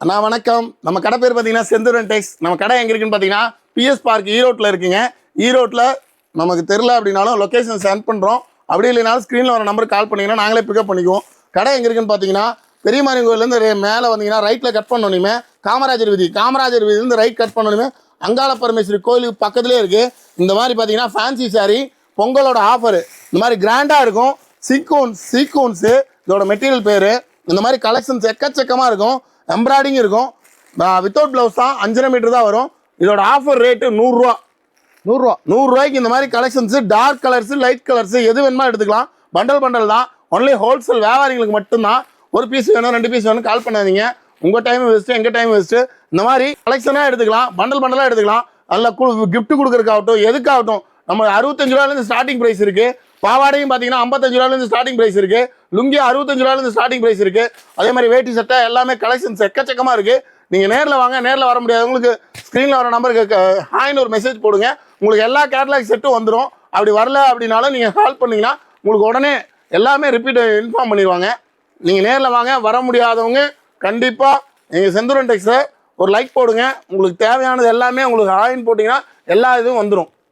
அண்ணா வணக்கம். நம்ம கடை பேர் பார்த்தீங்கன்னா செந்தூரன் டெக்ஸ். நம்ம கடை எங்கே இருக்குன்னு பார்த்தீங்கன்னா பிஎஸ் பார்க் ஈரோட்டில் இருக்குங்க. ஈரோட்டில் நமக்கு தெரில அப்படின்னாலும் லொக்கேஷன் சென்ட் பண்ணுறோம். அப்படி இல்லைனாலும் ஸ்க்ரீனில் வர நம்பருக்கு கால் பண்ணிங்கன்னா நாங்களே பிக்கப் பண்ணிக்குவோம். கடை எங்கே இருக்குன்னு பார்த்தீங்கன்னா பெரியமாரியம்மன் கோயிலேருந்து மேலே வந்தீங்கன்னா ரைட்டில் கட் பண்ணணுமே காமராஜர் வீதியிலேருந்து ரைட் கட் பண்ணணுமே அங்காள பரமேஸ்வரி கோயிலுக்கு பக்கத்துலேயே இருக்குது. இந்த மாதிரி பார்த்தீங்கன்னா ஃபேன்சி சாரீ பொங்கலோட ஆஃபரு இந்த மாதிரி கிராண்டாக இருக்கும். சீக்வன்ஸு இதோட மெட்டீரியல் பேர். இந்த மாதிரி கலெக்ஷன்ஸ் எக்கச்சக்கமாக இருக்கும். எம்ப்ராய்டிங் இருக்கும். வித்தவுட் ப்ளவுஸ் தான் 5.5 மீட்டர் தான் வரும். இதோட ஆஃபர் ரேட்டு 100 ரூபா. 100 ரூபாய்க்கு இந்த மாதிரி collections dark colours light colours எது வேணுமா எடுத்துக்கலாம். பண்டல் தான். ஒன்லி ஹோல்சேல் வியாபாரிகளுக்கு மட்டும்தான். ஒரு பீஸ் வேணும் 2 பீஸ் வேணும் கால் பண்ணாதீங்க. உங்கள் டைம் வேஸ்ட்டு எங்கள் டைம் வேஸ்ட்டு. இந்த மாதிரி கலெக்ஷனாக எடுத்துக்கலாம். பண்டலாக எடுத்துக்கலாம். நல்ல கிஃப்ட் கொடுக்குறதுக்காகட்டும் எதுக்காகட்டும் நம்ம 65 ரூபாயிலேருந்து ஸ்டார்டிங் ப்ரைஸ் இருக்குது. பாவாடையும் பார்த்தீங்கன்னா 55 ரூபாயிலேருந்து ஸ்டார்டிங் ப்ரைஸ் இருக்குது. லுங்கி 65 ரூபாயிலேருந்து ஸ்டார்டிங் ப்ரைஸ் இருக்குது. அதே மாதிரி வேட்டி சட்டை எல்லாமே கலெக்ஷன்ஸ் எக்கச்சக்கமாக இருக்குது. நீங்கள் நேரில் வாங்க. நேரில் வர முடியாதவங்களுக்கு ஸ்க்ரீனில் வர நம்பருக்கு ஹாய்னு ஒரு மெசேஜ் போடுங்க. உங்களுக்கு எல்லா கேட்லாக் செட்டும் வந்துடும். அப்படி வரல அப்படின்னாலும் நீங்கள் கால் பண்ணிங்கன்னா உங்களுக்கு உடனே எல்லாமே ரிப்பீட் இன்ஃபார்ம் பண்ணிடுவாங்க. நீங்கள் நேரில் வாங்க. வர முடியாதவங்க கண்டிப்பாக எங்கள் செந்தூரன் டெக்ஸில் ஒரு லைக் போடுங்க. உங்களுக்கு தேவையானது எல்லாமே உங்களுக்கு ஹாய்னு போட்டிங்கன்னா எல்லா இதுவும் வந்துடும்.